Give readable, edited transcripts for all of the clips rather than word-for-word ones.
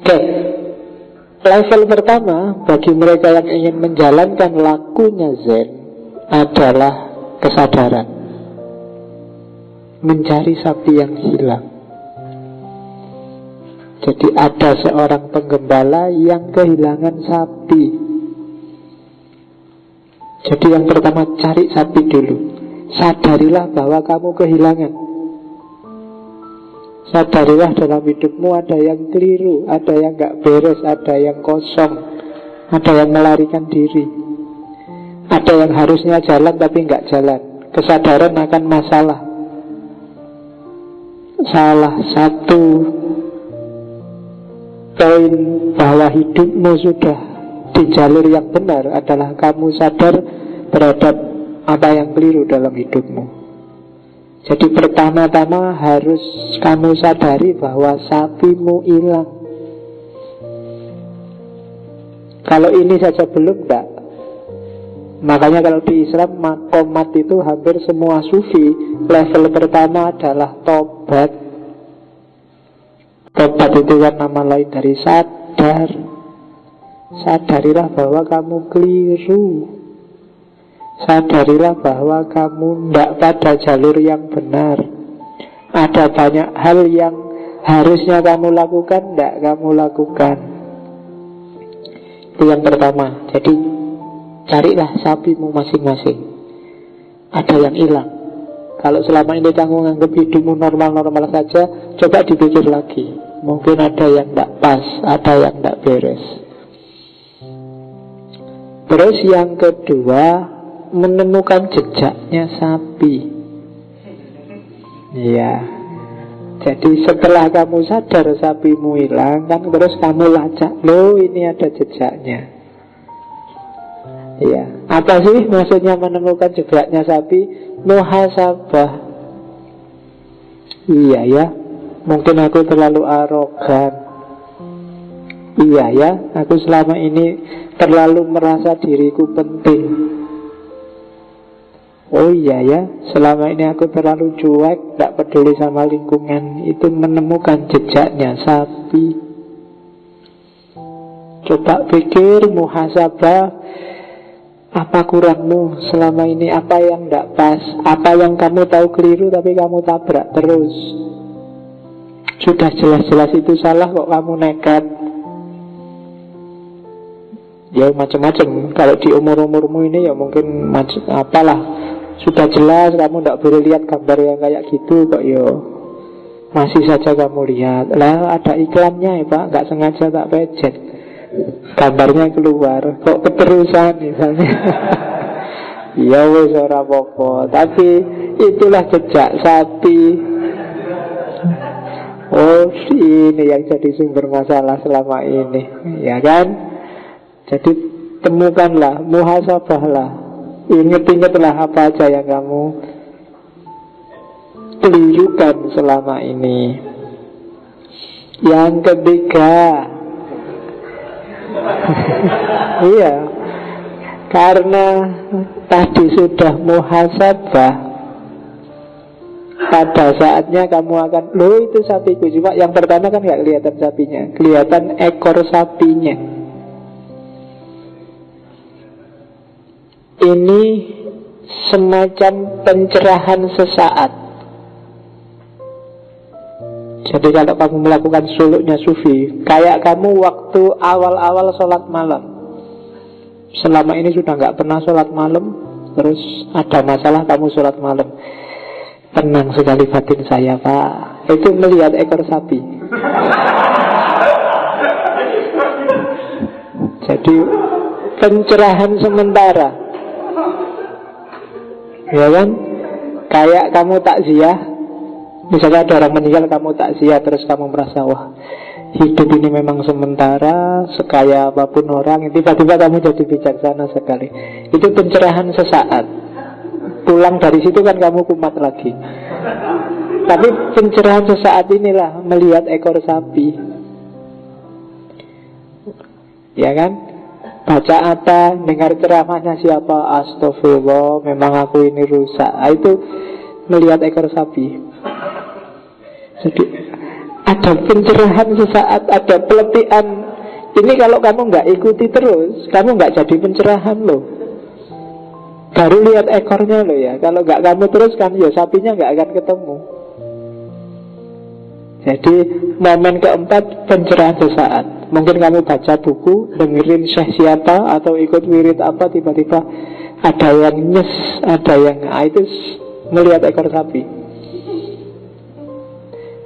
Oke, level pertama bagi mereka yang ingin menjalankan lakunya Zen adalah kesadaran, mencari sapi yang hilang. Jadi ada seorang penggembala yang kehilangan sapi. Jadi yang pertama cari sapi dulu. Sadarilah bahwa kamu kehilangan. Sadarilah dalam hidupmu ada yang keliru, ada yang gak beres, ada yang kosong, ada yang melarikan diri, ada yang harusnya jalan tapi gak jalan. Kesadaran akan masalah. Salah satu poin bahwa hidupmu sudah di jalur yang benar adalah kamu sadar terhadap apa yang keliru dalam hidupmu. Jadi pertama-tama harus kamu sadari bahwa sapimu hilang. Kalau ini saja belum, enggak. Makanya kalau di Islam makomat itu hampir semua sufi level pertama adalah tobat. Tobat itu kan nama lain dari sadar. Sadarilah bahwa kamu keliru. Sadarilah bahwa kamu tidak pada jalur yang benar. Ada banyak hal yang harusnya kamu lakukan, tidak kamu lakukan. Itu yang pertama. Jadi carilah sapimu masing-masing. Ada yang hilang. Kalau selama ini kamu menganggap hidupmu normal-normal saja, coba dipikir lagi. Mungkin ada yang tidak pas, ada yang tidak beres. Terus yang kedua, menemukan jejaknya sapi. Iya. Jadi setelah kamu sadar sapimu hilang, kan terus kamu lacak, loh ini ada jejaknya. Iya. Apa sih maksudnya menemukan jejaknya sapi? Muhasabah. Iya ya. Mungkin aku terlalu arogan. Iya ya. Aku selama ini terlalu merasa diriku penting. Oh iya ya, selama ini aku terlalu cuek, tidak peduli sama lingkungan. Itu menemukan jejaknya sapi. Coba pikir, muhasabah, apa kurangmu selama ini, apa yang tidak pas, apa yang kamu tahu keliru tapi kamu tabrak terus. Sudah jelas-jelas itu salah kok kamu nekat. Ya macam-macam. Kalau di umur-umurmu ini ya mungkin apalah, sudah jelas kamu tidak boleh lihat gambar yang kayak gitu kok yo. Masih saja kamu lihat. Lah ada iklannya ya Pak, nggak sengaja tak pencet. Gambarnya keluar, kok keterusan misalnya. Ya wes ora apa-apa. Tapi itulah jejak sapi. Oh ini yang jadi sumber masalah selama ini, ya kan? Jadi temukanlah, muhasabahlah. Ingat-ingatlah apa aja yang kamu kelirukan selama ini. Yang ketiga, iya, karena tadi sudah muhasabah, pada saatnya kamu akan, loh itu sapiku. Cuma yang pertama kan gak kelihatan sapinya, kelihatan ekor sapinya. Ini semacam pencerahan sesaat. Jadi kalau kamu melakukan suluknya sufi, kayak kamu waktu awal-awal sholat malam. Selama ini sudah gak pernah sholat malam, terus ada masalah kamu sholat malam. Tenang sekali batin saya Pak. Itu melihat ekor sapi. Jadi pencerahan sementara. Ya kan? Kayak kamu takziah. Misalnya ada orang meninggal, kamu takziah, terus kamu merasa, wah hidup ini memang sementara, sekaya apapun orang. Tiba-tiba kamu jadi bijaksana sekali. Itu pencerahan sesaat. Pulang dari situ kan kamu kumat lagi. Tapi pencerahan sesaat inilah melihat ekor sapi. Ya kan? Baca apa, dengar ceramahnya siapa, astagfirullah, memang aku ini rusak. Itu melihat ekor sapi. Jadi ada pencerahan sesaat, ada peletihan. Ini kalau kamu nggak ikuti terus, kamu nggak jadi pencerahan loh. Baru lihat ekornya loh ya. Kalau nggak kamu teruskan, ya sapinya nggak akan ketemu. Jadi momen keempat pencerahan sesaat. Mungkin kamu baca buku, dengerin syekh siapa, atau ikut wirid apa, tiba-tiba ada yang nyes, ada yang itu melihat ekor sapi.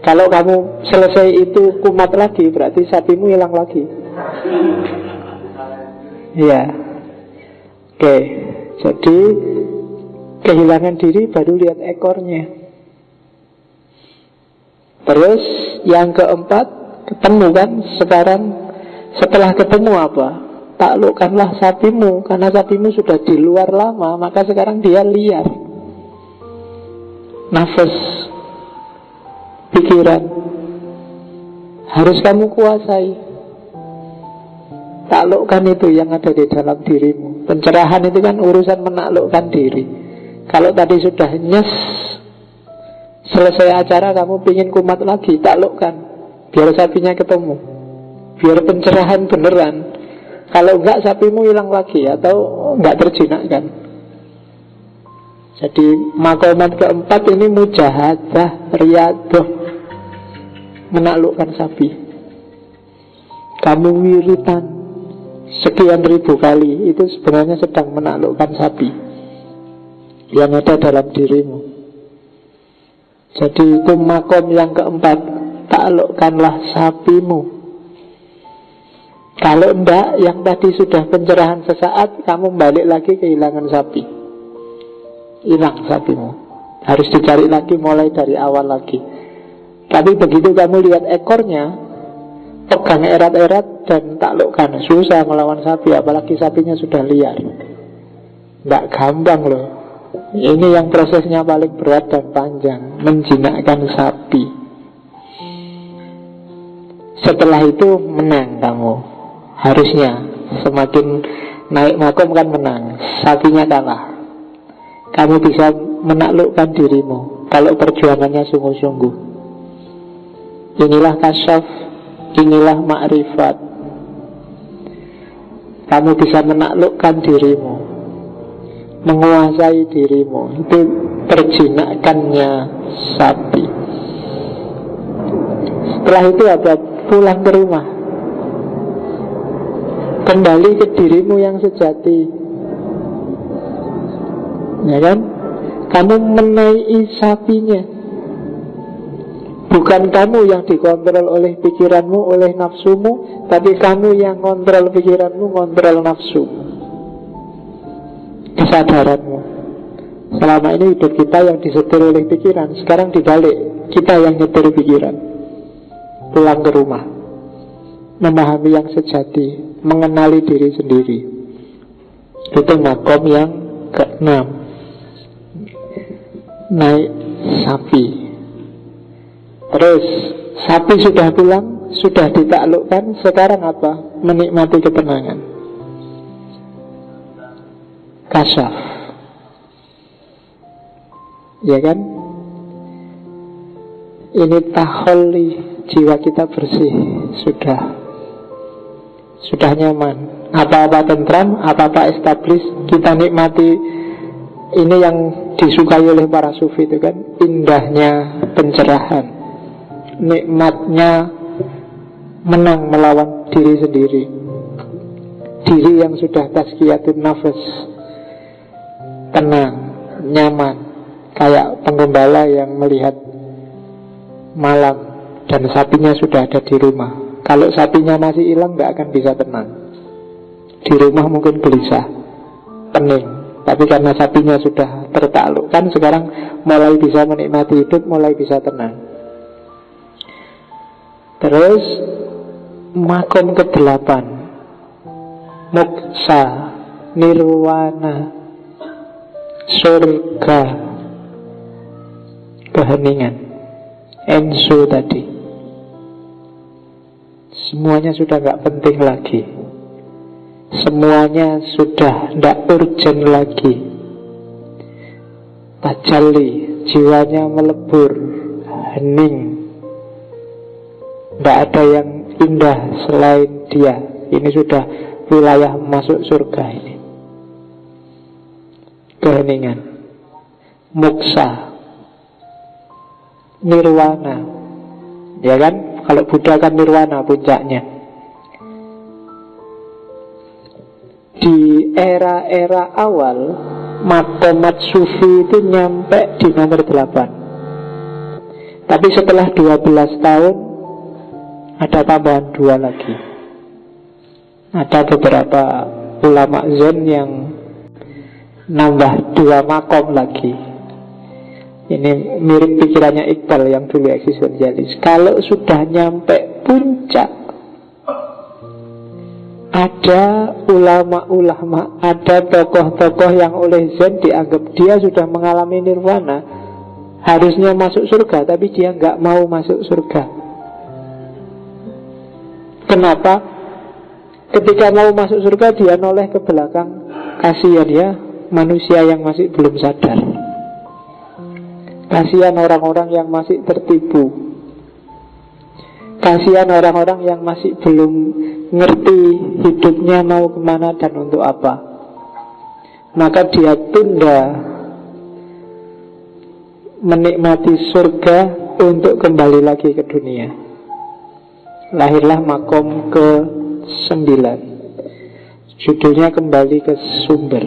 Kalau kamu selesai itu kumat lagi, berarti sapimu hilang lagi. Iya. Oke. Jadi kehilangan diri baru lihat ekornya. Terus yang keempat, ketemu kan. Sekarang setelah ketemu apa? Taklukkanlah sapimu. Karena sapimu sudah di luar lama, maka sekarang dia liar. Nafas, pikiran harus kamu kuasai. Taklukkan itu yang ada di dalam dirimu. Pencerahan itu kan urusan menaklukkan diri. Kalau tadi sudah nyes, selesai acara kamu pingin kumat lagi, taklukkan. Biar sapinya ketemu, biar pencerahan beneran. Kalau enggak sapimu hilang lagi, atau enggak terjinakkan. Jadi makomat keempat ini mujahadah, riyadoh, menaklukkan sapi. Kamu wiritan sekian ribu kali, itu sebenarnya sedang menaklukkan sapi yang ada dalam dirimu. Jadi itu makom yang keempat, taklukkanlah sapimu. Kalau enggak, yang tadi sudah pencerahan sesaat, kamu balik lagi kehilangan sapi, hilang sapimu. Harus dicari lagi, mulai dari awal lagi. Tapi begitu kamu lihat ekornya, pegang erat-erat dan taklukkan. Susah melawan sapi, apalagi sapinya sudah liar. Nggak gampang loh. Ini yang prosesnya paling berat dan panjang, menjinakkan sapi. Setelah itu menang kamu. Harusnya semakin naik makom kan menang. Sapinya kalah. Kamu bisa menaklukkan dirimu kalau perjuangannya sungguh-sungguh. Inilah kasyaf, inilah ma'rifat. Kamu bisa menaklukkan dirimu, menguasai dirimu. Itu terjinakkannya sapi. Setelah itu apa? Pulang ke rumah, kembali ke dirimu yang sejati. Ya kan? Kamu menaiki sapinya. Bukan kamu yang dikontrol oleh pikiranmu, oleh nafsumu, tapi kamu yang kontrol pikiranmu, kontrol nafsumu, kesadaranmu. Selama ini hidup kita yang disetir oleh pikiran, sekarang dibalik, kita yang nyetir pikiran. Pulang ke rumah, memahami yang sejati, mengenali diri sendiri. Itu makom yang keenam, naik sapi. Terus sapi sudah pulang, sudah ditaklukkan. Sekarang apa? Menikmati ketenangan, kasyaf. Ya kan? Ini taholli, jiwa kita bersih. Sudah nyaman. Apa-apa tentram, apa-apa establis, kita nikmati. Ini yang disukai oleh para sufi itu kan, indahnya pencerahan, nikmatnya menang melawan diri sendiri. Diri yang sudah tazkiyatun nafas, tenang, nyaman, kayak penggembala yang melihat malam dan sapinya sudah ada di rumah. Kalau sapinya masih hilang, gak akan bisa tenang. Di rumah mungkin gelisah, pening. Tapi karena sapinya sudah tertaklukkan, sekarang mulai bisa menikmati hidup, mulai bisa tenang. Terus makom ke-8, moksa, nirwana, surga, keheningan, ensu tadi. Semuanya sudah gak penting lagi. Semuanya sudah tidak urgent lagi. Tajalli, jiwanya melebur, hening, Tidak ada yang indah selain dia. Ini sudah wilayah masuk surga ini. Keheningan, moksa, nirwana. Ya kan? Kalau Buddha kan nirwana puncaknya. Di era-era awal Maqamat sufi itu nyampe di nomor 8. Tapi setelah 12 tahun ada tambahan 2 lagi. Ada beberapa ulama Zen yang nambah 2 makom lagi. Ini mirip pikirannya Iqbal yang dulu eksistensialis. Kalau sudah nyampe puncak, ada ulama-ulama, ada tokoh-tokoh yang oleh Zen dianggap dia sudah mengalami nirwana, harusnya masuk surga, tapi dia nggak mau masuk surga. Kenapa? Ketika mau masuk surga, dia noleh ke belakang. Kasihan ya, manusia yang masih belum sadar. Kasihan orang-orang yang masih tertipu. Kasihan orang-orang yang masih belum ngerti hidupnya mau kemana dan untuk apa. Maka dia tunda menikmati surga untuk kembali lagi ke dunia. Lahirlah makom ke-9. Judulnya Kembali ke Sumber.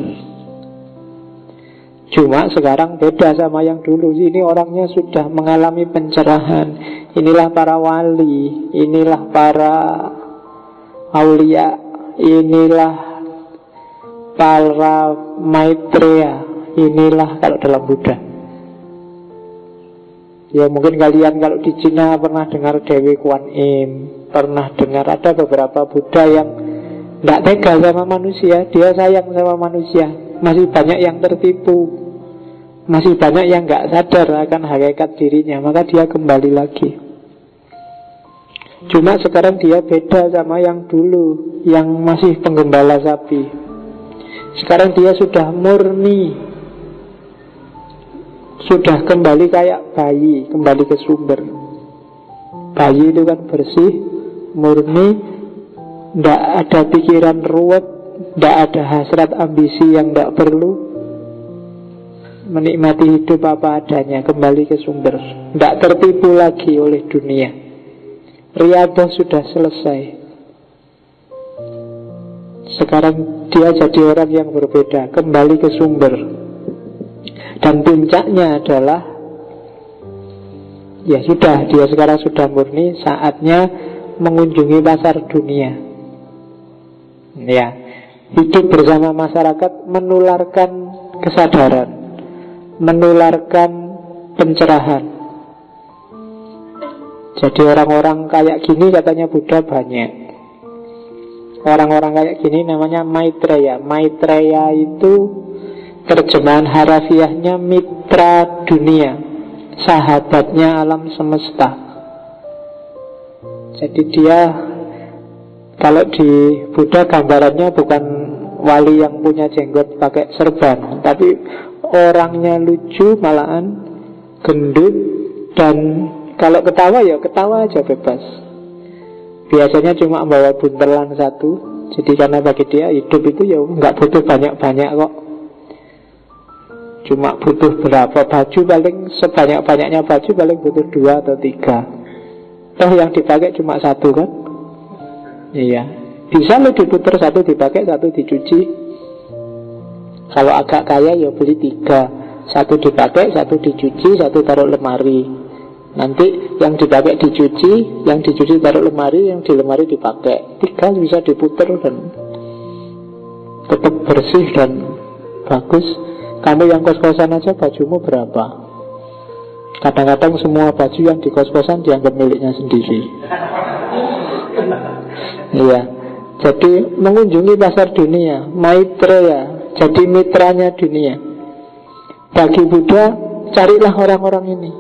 Cuma sekarang beda sama yang dulu. Ini orangnya sudah mengalami pencerahan. Inilah para wali, inilah para aulia, inilah para maitreya, inilah kalau dalam Buddha. Ya mungkin kalian kalau di Cina pernah dengar Dewi Kuan Im, pernah dengar ada beberapa Buddha yang tidak tega sama manusia, dia sayang sama manusia. Masih banyak yang tertipu, masih banyak yang nggak sadar akan hakikat dirinya, maka dia kembali lagi. Cuma sekarang dia beda sama yang dulu, yang masih penggembala sapi. Sekarang dia sudah murni, sudah kembali kayak bayi, kembali ke sumber. Bayi itu kan bersih, murni, tidak ada pikiran ruwet, tidak ada hasrat ambisi yang tidak perlu. Menikmati hidup apa adanya, kembali ke sumber, tidak tertipu lagi oleh dunia. Riyadhah sudah selesai. Sekarang dia jadi orang yang berbeda, kembali ke sumber. Dan puncaknya adalah, ya sudah, dia sekarang sudah murni, saatnya mengunjungi pasar dunia. Ya, hidup bersama masyarakat, menularkan kesadaran, menularkan pencerahan. Jadi orang-orang kayak gini katanya Buddha banyak. Orang-orang kayak gini namanya Maitreya. Maitreya itu terjemahan harafiahnya mitra dunia, sahabatnya alam semesta. Jadi dia, kalau di Buddha gambarannya bukan wali yang punya jenggot pakai serban, tapi orangnya lucu, malahan gendut, dan kalau ketawa ya ketawa aja bebas. Biasanya cuma bawa buntelan 1. Jadi karena bagi dia hidup itu ya nggak butuh banyak-banyak kok. Cuma butuh berapa baju, paling sebanyak-banyaknya baju paling butuh 2 atau 3. Toh yang dipakai cuma 1 kan. Iya, bisa lo diputer 1 dipakai, 1 dicuci. Kalau agak kaya ya beli 3. 1 dipakai, 1 dicuci, 1 taruh lemari. Nanti yang dipakai dicuci, yang dicuci taruh lemari, yang di lemari dipakai. 3 bisa diputer dan tetap bersih dan bagus. Kamu yang kos-kosan aja bajumu berapa? Kadang-kadang semua baju yang di kos-kosan dianggap miliknya sendiri. Iya. Jadi mengunjungi pasar dunia, Maitreya, jadi mitranya dunia. Bagi Buddha, carilah orang-orang ini.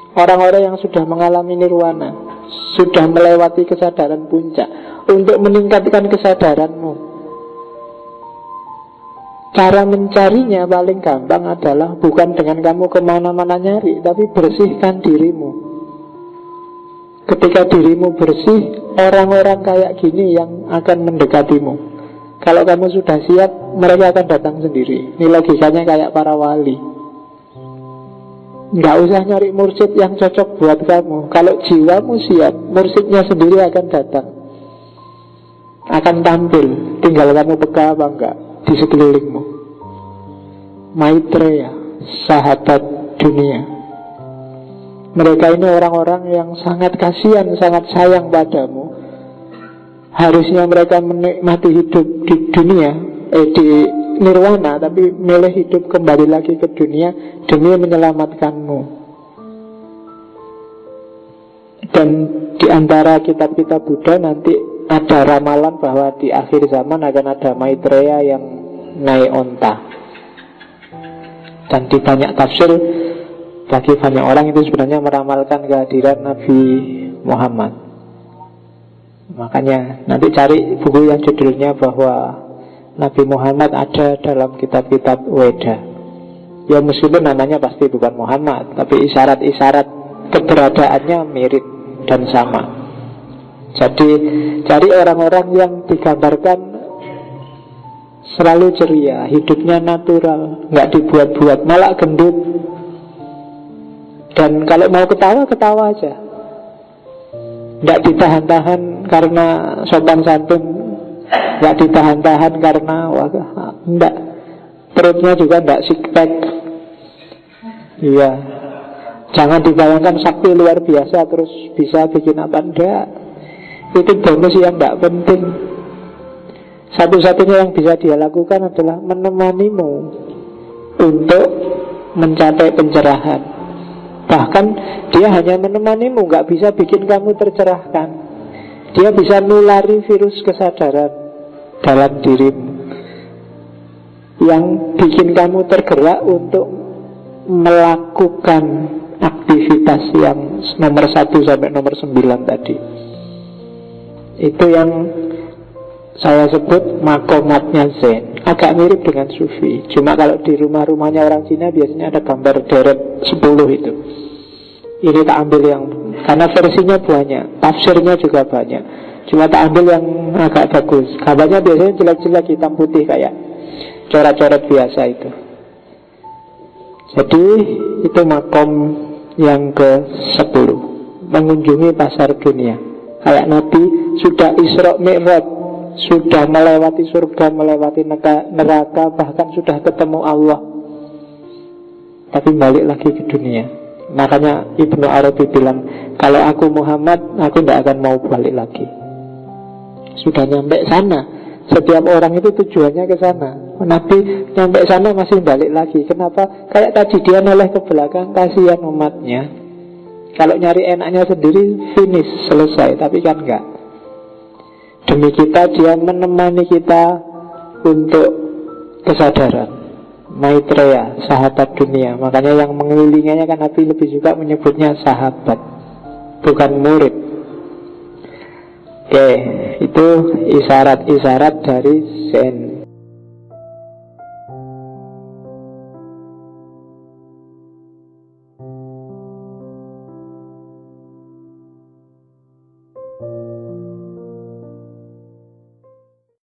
Orang-orang yang sudah mengalami nirwana, sudah melewati kesadaran puncak, untuk meningkatkan kesadaranmu. Cara mencarinya paling gampang adalah bukan dengan kamu kemana-mana nyari, tapi bersihkan dirimu. Ketika dirimu bersih, orang-orang kayak gini yang akan mendekatimu. Kalau kamu sudah siap, mereka akan datang sendiri. Ini logikanya kayak para wali. Nggak usah nyari mursyid yang cocok buat kamu. Kalau jiwamu siap, mursyidnya sendiri akan datang, akan tampil. Tinggal kamu peka apa enggak di sekelilingmu. Maitreya, sahabat dunia. Mereka ini orang-orang yang sangat kasihan, sangat sayang padamu. Harusnya mereka menikmati hidup di dunia, di nirwana, tapi milih hidup kembali lagi ke dunia demi menyelamatkanmu. Dan di antara kitab-kitab Buddha nanti ada ramalan bahwa di akhir zaman akan ada Maitreya yang naik onta. Dan di banyak tafsir, bagi banyak orang itu sebenarnya meramalkan kehadiran Nabi Muhammad. Makanya nanti cari buku yang judulnya bahwa Nabi Muhammad ada dalam kitab-kitab Weda. Ya meskipun namanya pasti bukan Muhammad, tapi isyarat-isyarat keberadaannya mirip dan sama. Jadi cari orang-orang yang digambarkan selalu ceria, hidupnya natural, nggak dibuat-buat, malah gendut. Dan kalau mau ketawa, ketawa aja, nggak ditahan-tahan karena sopan santun, nggak ditahan-tahan karena enggak, perutnya juga enggak six pack. Iya, jangan dibayangkan sakti luar biasa terus bisa bikin apa, enggak. Itu bonus yang enggak penting. Satu-satunya yang bisa dia lakukan adalah menemanimu untuk mencapai pencerahan. Bahkan dia hanya menemanimu, nggak bisa bikin kamu tercerahkan. Dia bisa nulari virus kesadaran dalam dirimu yang bikin kamu tergerak untuk melakukan aktivitas yang nomor 1 sampai nomor 9 tadi. Itu yang saya sebut makomatnya Zen. Agak mirip dengan Sufi. Cuma kalau di rumah-rumahnya orang Cina biasanya ada gambar deret 10 itu. Ini tak ambil yang, karena versinya banyak, tafsirnya juga banyak. Cuma tak ambil yang agak bagus. Gambarnya biasanya jelek-jelek hitam putih kayak coret-coret biasa itu. Jadi itu makom yang ke-10, mengunjungi pasar dunia. Kayak Nabi sudah Isra Mi'raj, sudah melewati surga, melewati neraka, bahkan sudah ketemu Allah, tapi balik lagi ke dunia. Makanya Ibnu Arabi bilang, kalau aku Muhammad, aku tidak akan mau balik lagi. Sudah nyampe sana. Setiap orang itu tujuannya ke sana. Nabi nyampe sana masih balik lagi. Kenapa? Kayak tadi dia noleh ke belakang, kasihan umatnya. Kalau nyari enaknya sendiri, finish, selesai. Tapi kan enggak. Demi kita, dia menemani kita untuk kesadaran. Maitreya, sahabat dunia. Makanya yang mengelilinginya kan Nabi lebih suka menyebutnya sahabat, bukan murid. Oke, itu isyarat-isyarat dari Zen.